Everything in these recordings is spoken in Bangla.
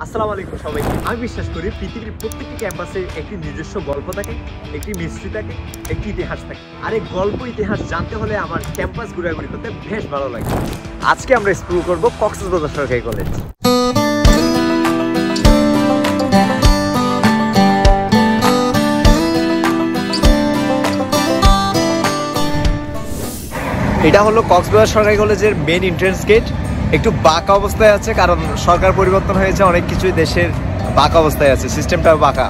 আসসালামু আলাইকুম সবাইকে। আমি বিশ্বাস করি পৃথিবীর প্রত্যেকটি ক্যাম্পাসে একটি নিজস্ব গল্প থাকে, একটি মিস্ট্রি থাকে, একটি ইতিহাস থাকে। আর এই গল্প ইতিহাস জানতে হলে আমার ক্যাম্পাস ঘোরাঘুরি করতে বেশ ভালো লাগে। আজকে আমরা এক্সপ্লোর করব কক্সবাজার সরকারি কলেজ। এটা হলো কক্সবাজার সরকারি কলেজের মেন এন্ট্রান্স গেট। একটু বাঁকা অবস্থায় আছে কারণ সরকার পরিবর্তন হয়েছে, অনেক কিছুই দেশের বাঁকা অবস্থায় আছে, সিস্টেমটাও বাঁকা।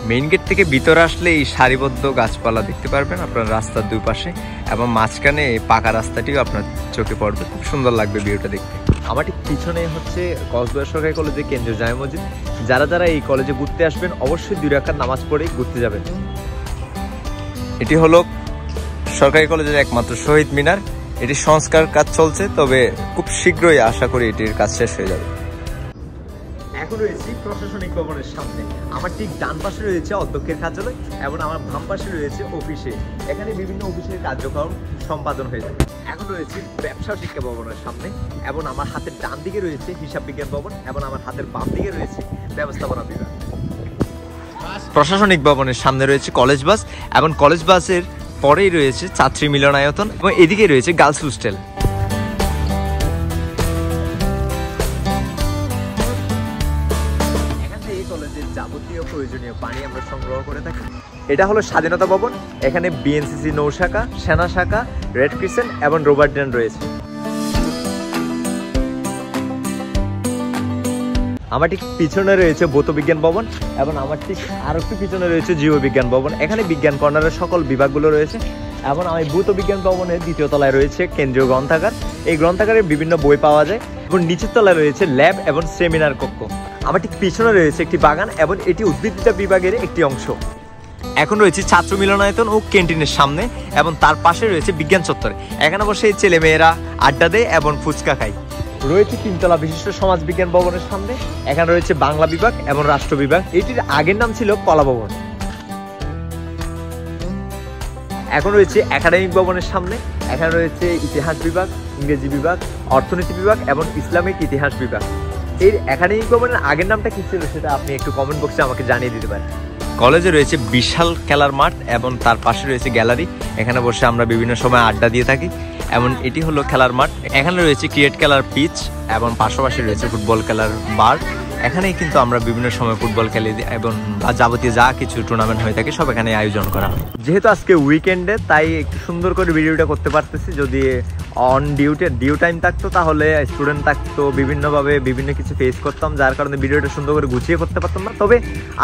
মেইন গেট থেকে ভিতরে আসলে এই সারিবদ্ধ গাছপালা দেখতে পারবেন আপনার রাস্তার দুই পাশে, এবং মাঝখানে এই পাকা রাস্তাটিও আপনার চোখে পড়বে, খুব সুন্দর লাগবে ভিউটা দেখতে। আমার ঠিক পিছনে হচ্ছে কক্সবাজার সরকারি কলেজের কেন্দ্রীয় জামে মসজিদ। যারা এই কলেজে ঘুরতে আসবেন অবশ্যই 2 রাকাত নামাজ পড়েই ঘুরতে যাবেন। এটি হলো সরকারি কলেজের একমাত্র শহীদ মিনার। এটি সংস্কার কাজ চলছে, তবে খুব শীঘ্রই আশা করি এটির কাজ শেষ হয়ে যাবে। এখন রয়েছি প্রশাসনিক ভবনের সামনে। আমার ঠিক ডান পাশে রয়েছে অধ্যক্ষের কার্যালয় এবং আমার বাম পাশে রয়েছে অফিসে। এখানে বিভিন্ন অফিসের কার্যক্রম সম্পাদন হয়ে যায়। এখন রয়েছে ব্যবসা শিক্ষা ভবনের সামনে এবং আমার হাতের ডান দিকে রয়েছে হিসাব বিজ্ঞান ভবন এবং আমার হাতের বাম দিকে রয়েছে ব্যবস্থাপনা বিভাগ। প্রশাসনিক ভবনের সামনে রয়েছে কলেজ বাস এবং কলেজ বাসের পরেই রয়েছে ছাত্রী মিলনায়তন এবং এদিকে রয়েছে গার্লস হোস্টেল। এখান থেকে কলেজের যাবতীয় প্রয়োজনীয় পানি আমরা সংগ্রহ করে থাকি। এটা হলো স্বাধীনতা ভবন। এখানে বিএনসিসি নৌ শাখা, সেনা শাখা, রেড ক্রিসেন্ট এবং রোবার্ট ড্যান রয়েছে। আমার ঠিক পিছনে রয়েছে ভৌত বিজ্ঞান ভবন এবং আমার ঠিক আরো একটু পিছনে রয়েছে জীববিজ্ঞান ভবন। এখানে বিজ্ঞান কর্নারের সকল বিভাগগুলো রয়েছে এবং আমি ভৌত বিজ্ঞান ভবনের 2য় তলায় রয়েছে কেন্দ্রীয় গ্রন্থাগার। এই গ্রন্থাগারে বিভিন্ন বই পাওয়া যায় এবং নিচের তলায় রয়েছে ল্যাব এবং সেমিনার কক্ষ। আমার ঠিক পিছনে রয়েছে একটি বাগান এবং এটি উদ্ভিদবিদ্যা বিভাগের একটি অংশ। এখন রয়েছে ছাত্র মিলনায়তন ও ক্যান্টিনের সামনে এবং তার পাশে রয়েছে বিজ্ঞান চত্বর। এখানে বসে ছেলেমেয়েরা আড্ডা দেয় এবং ফুচকা খায়। রয়েছে 3 তলা বিশিষ্ট সমাজ বিজ্ঞান ভবনের সামনে। এখানে রয়েছে বাংলা বিভাগ এবং রাষ্ট্র বিভাগ। এটির আগের নাম ছিল কলা ভবন। এখন রয়েছে একাডেমিক ভবনের সামনে। এখানে রয়েছে ইতিহাস বিভাগ, ইংরেজি বিভাগ, অর্থনীতি বিভাগ এবং ইসলামিক ইতিহাস বিভাগ। এই একাডেমিক ভবনের আগের নামটা কি ছিল সেটা আপনি একটু কমেন্ট বক্সে আমাকে জানিয়ে দিতে পারেন। কলেজে রয়েছে বিশাল খেলার মাঠ এবং তার পাশে রয়েছে গ্যালারি। এখানে বসে আমরা বিভিন্ন সময় আড্ডা দিয়ে থাকি এবং এটি হলো খেলার মাঠ। এখানে রয়েছে ক্রিকেট খেলার পিচ এবং পাশাপাশি রয়েছে ফুটবল খেলার বার। এখানেই কিন্তু আমরা বিভিন্ন সময় ফুটবল খেলি এবং যাবতীয় যা কিছু টুর্নামেন্ট হয়ে থাকে সব এখানে আয়োজন করা হয়। যেহেতু আজকে উইকেন্ডে তাই একটু সুন্দর করে ভিডিওটা করতে পারতেছি। যদি অন ডিউ টাইম থাকতো তাহলে স্টুডেন্ট থাকতো, বিভিন্নভাবে বিভিন্ন কিছু ফেস করতাম, যার কারণে ভিডিওটা সুন্দর করে গুছিয়ে করতে পারতাম না। তবে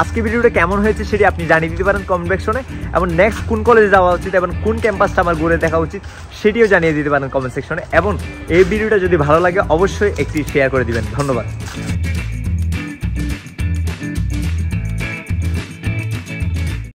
আজকে ভিডিওটা কেমন হয়েছে সেটি আপনি জানিয়ে দিতে পারেন কমেন্ট সেকশনে, এবং নেক্সট কোন কলেজে যাওয়া উচিত এবং কোন ক্যাম্পাসটা আমার ঘুরে দেখা উচিত সেটিও জানিয়ে দিতে পারেন কমেন্ট সেকশনে। এবং এই ভিডিওটা যদি ভালো লাগে অবশ্যই একটি শেয়ার করে দিবেন। ধন্যবাদ।